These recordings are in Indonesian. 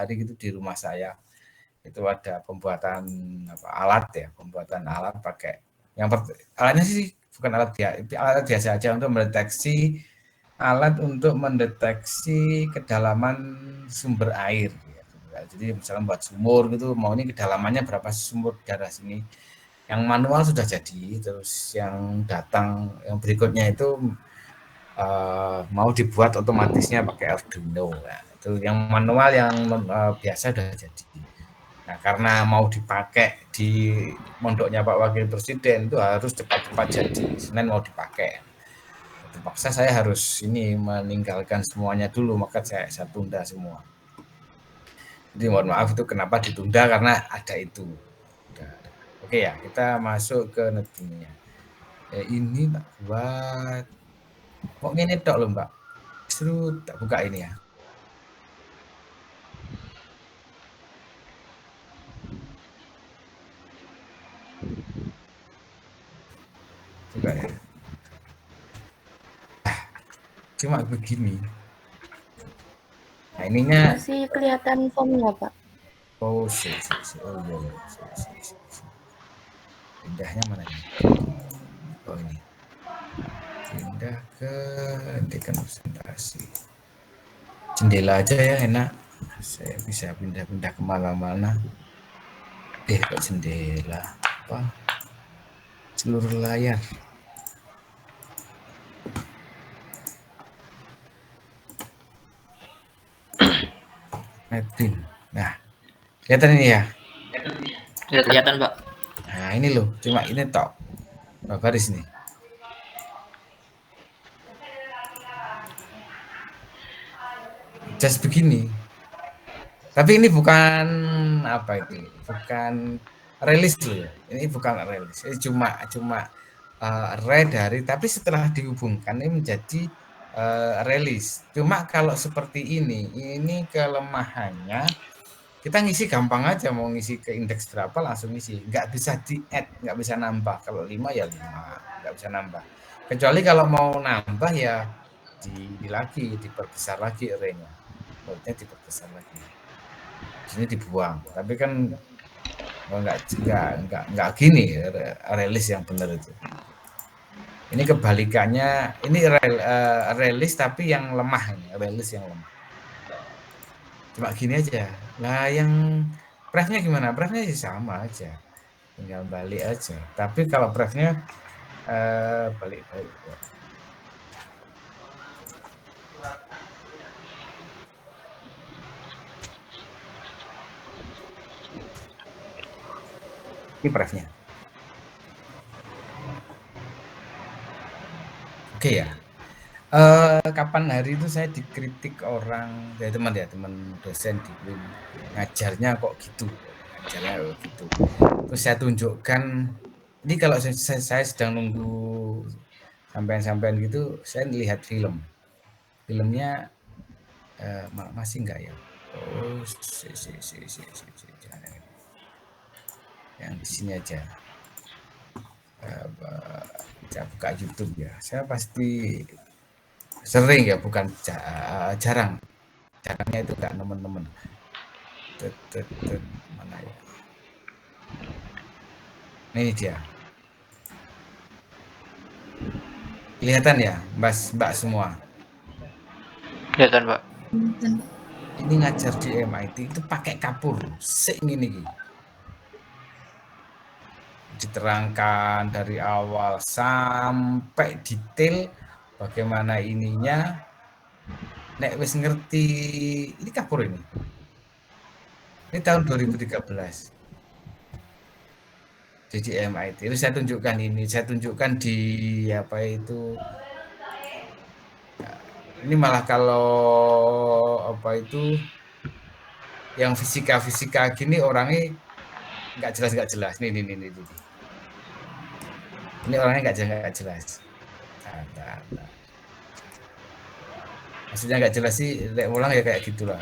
hari gitu di rumah saya itu ada pembuatan alat ya, pembuatan alat pakai alatnya sih bukan alat biasa aja untuk mendeteksi kedalaman sumber air. Jadi misalnya buat sumur gitu, mau ini kedalamannya berapa sumur darah sini. Yang manual sudah jadi, terus yang berikutnya itu mau dibuat otomatisnya pakai Arduino. Nah, itu yang manual yang biasa sudah jadi. Nah, karena mau dipakai di mondoknya Pak Wakil Presiden itu harus cepat-cepat jadi. Senin mau dipakai. Terpaksa saya harus meninggalkan semuanya dulu, maka saya tunda semua. Jadi mohon maaf itu kenapa ditunda karena ada itu. Oke ya, kita masuk ke netnya. Ini tak buat kok ini tok loh Mbak. Justru tak buka ini ya. Coba ya. Cuma begini. Nah, ininya masih kelihatan formnya, Pak. Oh, iya. Pindahnya mana ini? Oh, ini. Pindah ke hentikan presentasi. Jendela aja ya, enak. Saya bisa pindah-pindah kemana-mana. Kok jendela? Apa? Seluruh layar. Netin. Nah, kelihatan ini ya? Ya, kelihatan, Pak. Nah, ini loh. Cuma ini tok. Baris nih. Just begini. Tapi ini bukan apa itu? Bukan rilis loh ya. Ini bukan rilis. Ini cuma array dari tapi setelah dihubungkan ini menjadi rilis. Cuma kalau seperti ini kelemahannya kita ngisi gampang aja, mau ngisi ke indeks berapa langsung ngisi, nggak bisa di add, nggak bisa nambah. Kalau 5 ya 5, nggak bisa nambah. Kecuali kalau mau nambah ya diperbesar lagi array-nya, barunya diperbesar lagi. Di sini dibuang, tapi kan nggak gini rilis yang benar itu. Ini kebalikannya, ini rilis tapi yang lemah, ini rilis yang lemah. Cuma gini aja. Nah, yang prefnya gimana? Prefnya sih sama aja. Tinggal balik aja. Tapi kalau prefnya balik-balik. Ini prefnya. Oke ya. Kapan hari itu saya dikritik orang teman dosen di UIN, ngajarnya kok gitu, terus saya tunjukkan ini kalau saya sedang nunggu sampean gitu, saya lihat filmnya masih enggak ya? Oh, yang di sini aja. Saya buka YouTube ya, saya pasti sering ya, bukan jarangnya itu enggak teman-teman. Mana ya? Ini dia. Kelihatan ya, Mbak semua? Kelihatan, Pak. Ini ngajar di MIT itu pakai kapur, ini diterangkan dari awal sampai detail bagaimana ininya. Nek wis ngerti, ini kapur ini. Ini tahun 2013. Jadi MIT. Itu saya tunjukkan di apa itu. Ini malah kalau apa itu yang fisika gini orangnya nggak jelas. Nih. Ini orangnya nggak jelas. Nah. Maksudnya nggak jelas sih, ulang ya kayak gitulah.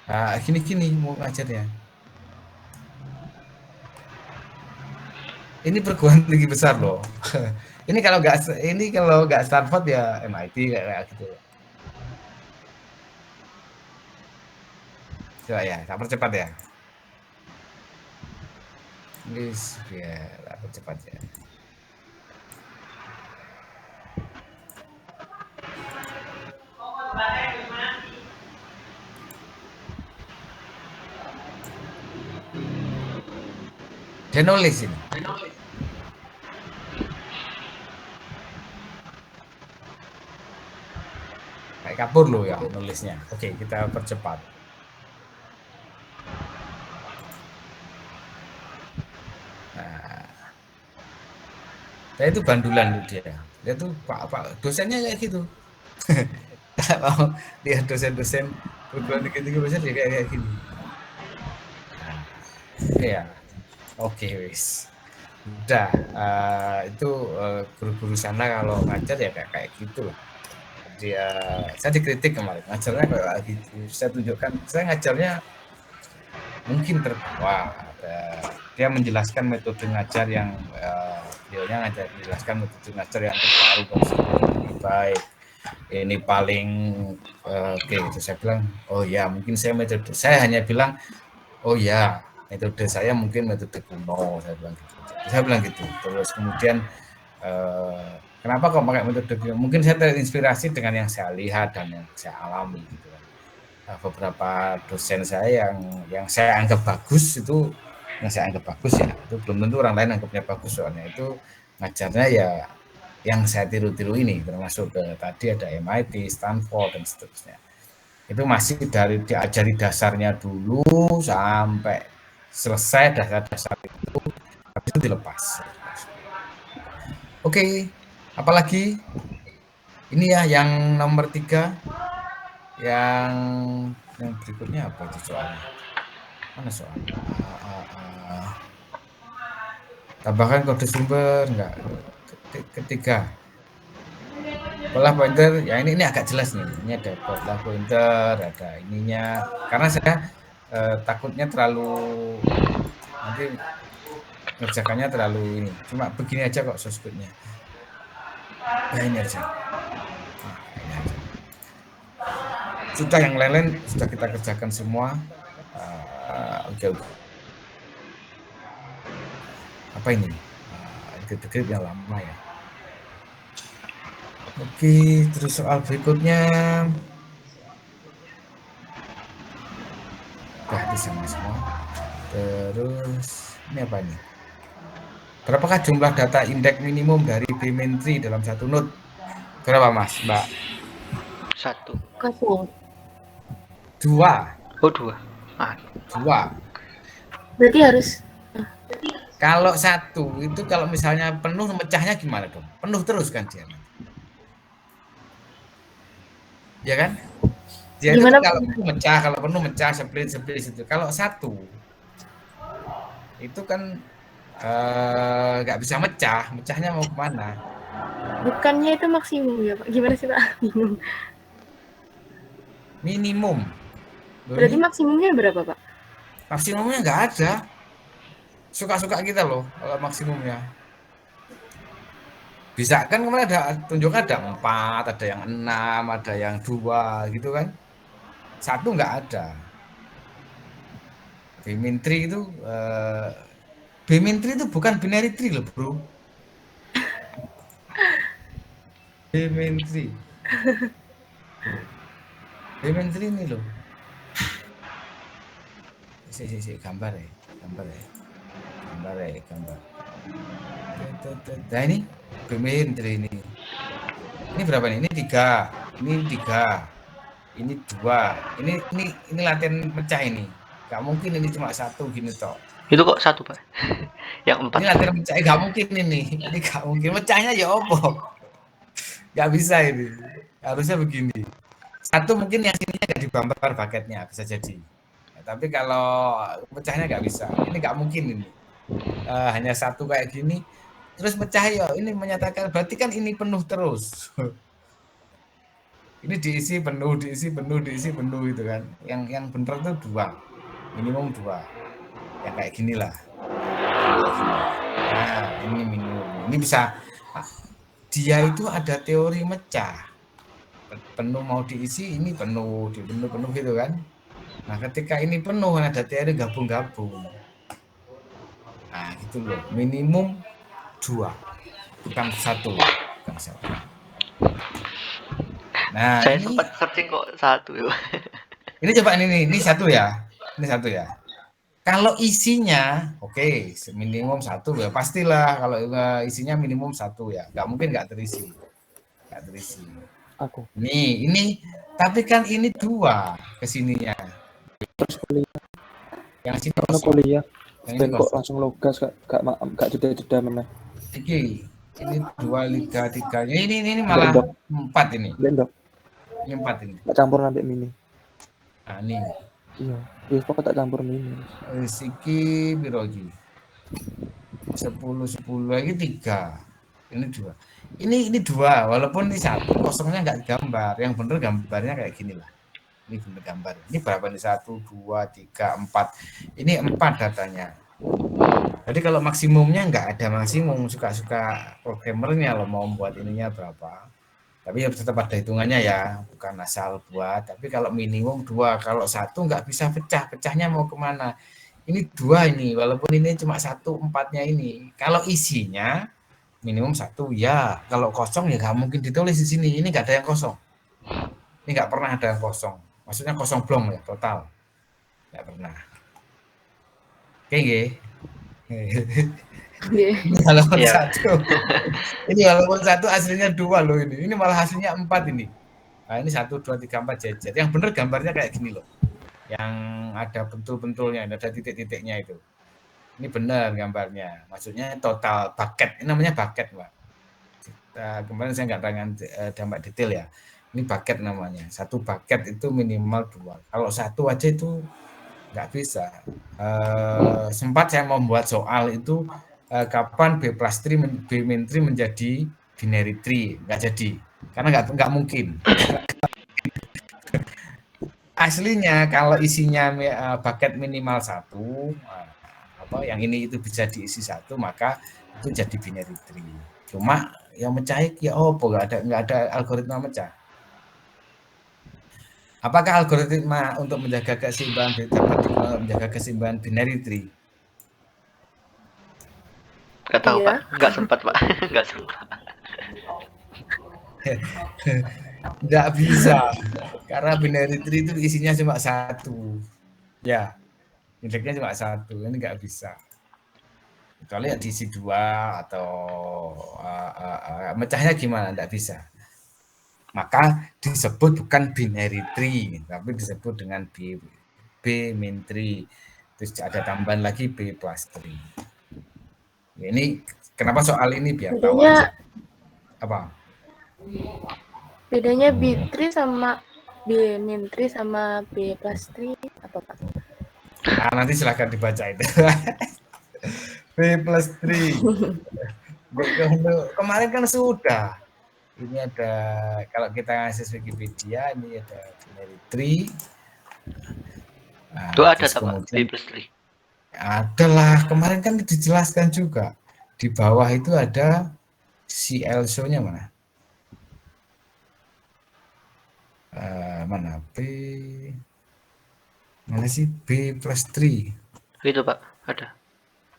Nah, gini mau ngajarnya. Ini perguruan tinggi besar loh. Ini kalau nggak Stanford ya MIT kayak gitu. Coba ya, tak percepat ya. Please, ya, tak percepat ya. Dia nulis ini. Kayak kabur loh ya nulisnya. Oke, kita percepat. Nah, itu bandulan dia. Dia tuh Pak dosennya kayak gitu. Kalau lihat dosen-dosen perguruan tinggi dosen dia kayak gini. Nah, ya. Oke, wis. Udah, itu guru-guru sana kalau ngajar ya kayak gitu lah. Dia, saya dikritik kemarin ngajarnya kayak gitu. Saya tunjukkan, saya ngajarnya mungkin terbawa. Dia menjelaskan metode ngajar yang beliaunya menjelaskan metode ngajar yang terbaru, lebih baik. Ini paling oke. Itu saya bilang, oh ya mungkin saya hanya bilang, oh ya metode saya mungkin metode kuno, saya bilang gitu. Terus kemudian kenapa kok pakai metode kuno? Mungkin saya terinspirasi dengan yang saya lihat dan yang saya alami gitu. Beberapa dosen saya yang saya anggap bagus itu, itu belum tentu orang lain anggapnya bagus, soalnya itu ngajarnya ya yang saya tiru-tiru ini, termasuk tadi ada MIT, Stanford dan seterusnya. Itu masih dari diajari dasarnya dulu sampai selesai dasar-dasar itu, habis itu dilepas. Oke, apalagi ini ya yang nomor 3, yang berikutnya apa itu soalnya? Mana soalnya? Tambahkan kode sumber enggak? Ketiga. Pola pointer, ya ini agak jelas nih. Ini ada pola pointer, ada ininya. Karena saya takutnya terlalu nanti ngerjakannya terlalu ini. Cuma begini aja kok source-nya. Nah, ini aja. Ini aja. Sudah, yang lain-lain sudah kita kerjakan semua. Oke. Apa ini? Grade yang lama ya. Oke, terus soal berikutnya. Udah di sama semua. Terus ini apa nih? Berapakah jumlah data indeks minimum dari Bmentry dalam satu node? Berapa Mas, Mbak? 1. 2. Oh 2. 2. Berarti harus Kalau 1 itu kalau misalnya penuh, mecahnya gimana dong? Penuh terus kan dia? Ya kan? Dia gimana itu kalau penuh mecah, split itu. Kalau 1 itu kan nggak bisa mecah, mecahnya mau kemana? Bukannya itu maksimum ya Pak? Gimana sih Pak? Minimum. Berarti maksimumnya berapa Pak? Maksimumnya nggak ada. Suka-suka kita loh kalau maksimumnya. Bisa kan kemarin tunjukkan ada 4, ada yang 6, ada yang 2 gitu kan. 1 nggak ada. Bmentry itu bukan binary tree loh bro. Bmentry ini loh. Gambar ya. Nah ini Bmentry ini. Ini berapa nih? Ini 3. Ini 3. Ini 2. Ini latihan pecah ini. Gak mungkin ini cuma 1 gini toh. Itu kok 1 Pak? Yang 4. Ini latihan pecah, gak mungkin ini. Ini gak mungkin, pecahnya ya opo. Gak bisa ini. Harusnya begini. 1 mungkin yang sininya gak dibumper bucketnya, bisa jadi. Ya, tapi kalau pecahnya gak bisa. Ini gak mungkin ini. Hanya 1 kayak gini. Terus pecah ya, ini menyatakan berarti kan ini penuh terus. Ini diisi penuh gitu kan. Yang bener tuh 2. Minimum 2. Ya kayak gini lah. Nah, ini minimum. Ini bisa, dia itu ada teori mecah. Penuh mau diisi, ini penuh gitu kan. Nah, ketika ini penuh, ada teori gabung-gabung. Nah, gitu loh. Minimum 2, bukan 1. Bukan 1. Nah, Saya ini sempat searching kok 1 ya. coba ini 1 ya. Ini 1 ya. Kalau isinya, oke, minimum 1 ya pastilah. Kalau isinya minimum 1 ya, nggak mungkin nggak terisi. Nggak terisi. Aku. Ini, tapi kan ini 2 kesininya. Terus kuliah. Yang sini Karena kosong. kuliah. Yang ini Dan kok kosong. langsung logas gak jeda-jeda meneh. Ini 2, 3, 3. Ini malah 4 ini. Blendok. Ini 4 ini. Tak campur sampai mini. Nah, ini. Iya. Wis pokok tak campur mini. Siki piro iki? 10 lagi 3. Ini 2. Ini 2, walaupun ini 1 kosongnya nggak gambar. Yang bener gambarnya kayak gini lah. Ini bener gambar. Ini berapa nih? 1, 2, 3, 4. Ini 4 datanya. Jadi kalau maksimumnya nggak ada maksimum, suka-suka programmernya lo mau buat ininya berapa. Tapi ya tetap ada hitungannya ya, bukan asal buat. Tapi kalau minimum 2, kalau 1 nggak bisa pecah. Pecahnya mau kemana? Ini 2 ini, walaupun ini cuma 1 4-nya ini. Kalau isinya minimum 1 ya, kalau kosong ya nggak mungkin ditulis di sini. Ini nggak ada yang kosong. Ini nggak pernah ada yang kosong. Maksudnya kosong blong ya, total. Nggak pernah. Oke, nggih. Ini walaupun Iya. 1. Ini walaupun 1 aslinya 2 loh ini. Ini malah hasilnya 4 ini. Nah, ini 1, 2, 3, 4 jejer. Yang benar gambarnya kayak gini loh. Yang ada bentul-bentulnya, ada titik-titiknya itu. Ini benar gambarnya. Maksudnya total bucket. Ini namanya bucket, Pak. Kemarin saya nggak dampak detail ya. Ini bucket namanya. 1 bucket itu minimal 2. Kalau 1 aja itu nggak bisa. Sempat saya membuat soal itu kapan B+3 menjadi binary tree, nggak jadi karena nggak mungkin. Aslinya kalau isinya bucket minimal 1, yang ini itu bisa diisi 1, maka itu jadi binary tree. Cuma yang mecah ya nggak ada algoritma mecah. Apakah algoritma untuk menjaga keseimbangan dapat digunakan menjaga keseimbangan binary tree? Nggak tahu, Iya. Pak. Nggak sempat, Pak. Nggak sempat. Nggak bisa, karena binary tree itu isinya cuma 1. Ya, indeksnya cuma 1, ini nggak bisa. Kecuali ya diisi 2 atau mecahnya gimana, nggak bisa. Maka disebut bukan binary tree, tapi disebut dengan B-min tree. Terus ada tambahan lagi B+3. Ini kenapa soal ini biar tahu aja. Apa? Bedanya B3 sama B-3 sama B+3 apa, Pak? Nah, nanti silahkan dibaca itu. B+3. Kemarin kan sudah. Ini ada, kalau kita akses Wikipedia, ini ada binary tree. Itu ada Terus tak, Pak? kemudian B+3. adalah kemarin kan dijelaskan juga di bawah itu ada si also-nya mana? Mana mana sih B+3? Itu, Pak. Ada.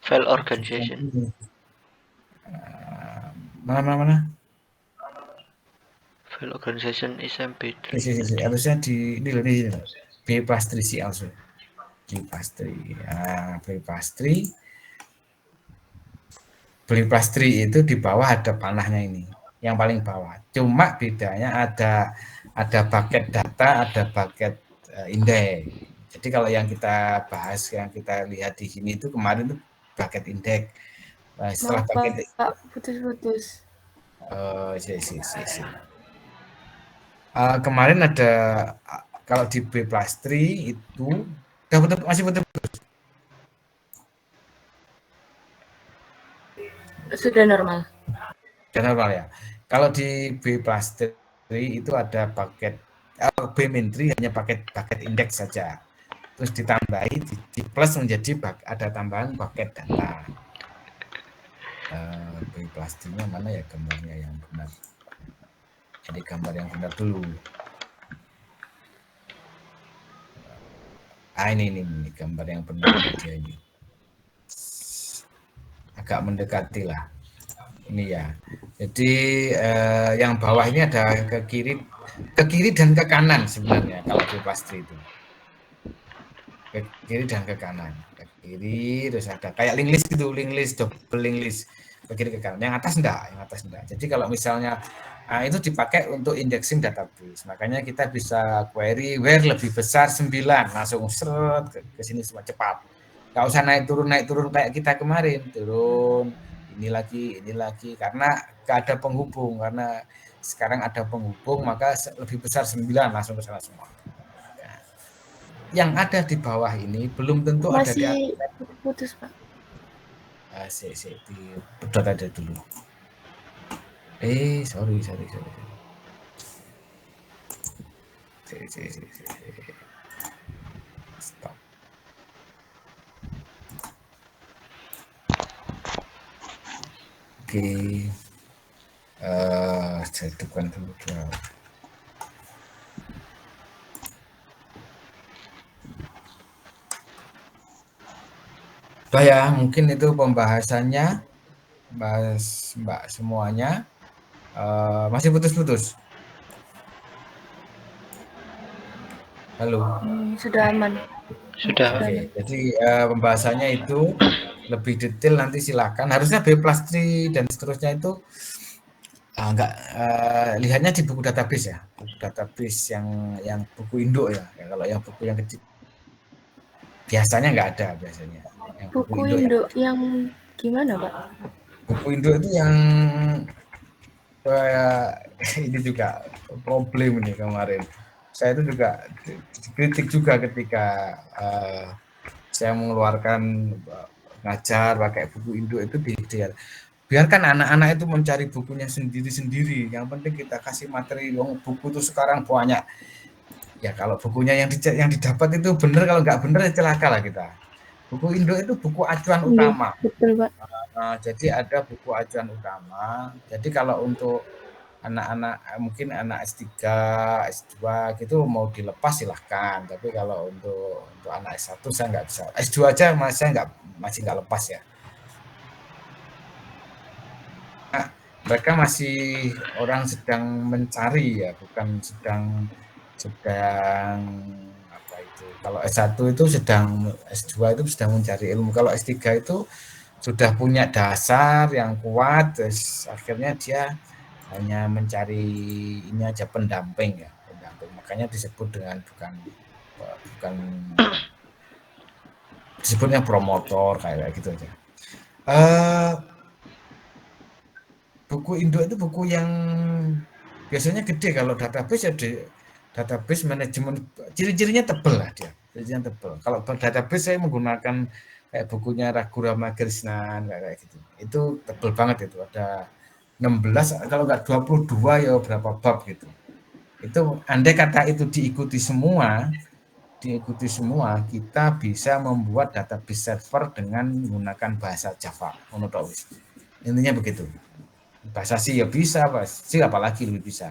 File organization. Mana? File organization is MP3. Harusnya di ini B+3 si also. B+3. B+3 itu di bawah ada panahnya ini, yang paling bawah. Cuma bedanya ada bucket data, ada bucket indeks. Jadi kalau yang kita bahas, yang kita lihat di sini itu kemarin itu bucket indeks. Nah, setelah bucket putus-putus. Kemarin ada kalau di B+3 itu masih betul. Sudah normal. Sudah normal ya. Kalau di B+3 itu ada paket B-min3 hanya paket indeks saja. Terus ditambahi di plus menjadi ada tambahan paket data. B+3-nya mana ya gambarnya yang benar? Jadi gambar yang benar dulu. Ini gambar yang benar dia ini. Agak mendekati lah. Ini ya. Jadi yang bawah ini ada ke kiri dan ke kanan sebenarnya kalau di pastry itu. Ke kiri dan ke kanan. Ke kiri terus ada kayak link list gitu, link list, double link list. Ke kiri ke kanan. Yang atas enggak. Jadi kalau misalnya itu dipakai untuk indexing database. Makanya kita bisa query where lebih besar 9, langsung seret ke sini semua cepat. Nggak usah naik turun kayak kita kemarin, turun ini lagi karena nggak ada penghubung, karena sekarang ada penghubung maka lebih besar 9 langsung ke sana semua. Nah, yang ada di bawah ini belum tentu Masih ada di putus, Pak. di pedot ada dulu. Sorry. Stop. Oke. Saya hidupkan dulu. Ya, mungkin itu pembahasannya, Mbak semuanya. Masih putus-putus. Halo. Sudah aman. Sudah. Oke, jadi pembahasannya itu lebih detail nanti silakan. Harusnya B+3 dan seterusnya itu lihatnya di buku database ya, buku database yang buku induk ya. Kalau yang buku yang kecil biasanya nggak ada biasanya. Yang Buku induk yang gimana, Pak? Buku induk itu yang ini juga problem nih kemarin. Saya itu juga dikritik juga ketika saya mengeluarkan ngajar pakai buku induk itu biarkan anak-anak itu mencari bukunya sendiri-sendiri. Yang penting kita kasih materi. Buku itu sekarang banyak. Ya kalau bukunya yang didapat itu benar, kalau nggak benar ya celaka lah kita. Buku induk itu buku acuan utama. Betul, Pak. Jadi ada buku acuan utama. Jadi kalau untuk anak-anak mungkin anak S3, S2 gitu mau dilepas silahkan. Tapi kalau untuk anak S1 saya nggak bisa. S2 aja saya masih nggak lepas ya. Nah, mereka masih orang sedang mencari ya, bukan sedang apa itu. Kalau S1 itu S2 itu sedang mencari ilmu. Kalau S3 itu sudah punya dasar yang kuat, terus akhirnya dia hanya mencari ini aja pendamping. Makanya disebut dengan bukan disebutnya promotor kayak gitu aja. Buku induk itu buku yang biasanya gede. Kalau database ya database manajemen, ciri-cirinya tebal lah dia. Ciri-cirinya tebal. Kalau database saya menggunakan kayak bukunya Raghuram Krisnan kayak gitu. Itu tebal banget itu. Ada 16 kalau nggak 22 ya berapa bab gitu. Itu andai kata itu diikuti semua, kita bisa membuat database server dengan menggunakan bahasa Java. Intinya begitu. Bahasa C ya bisa, bahasa C apalagi lebih bisa.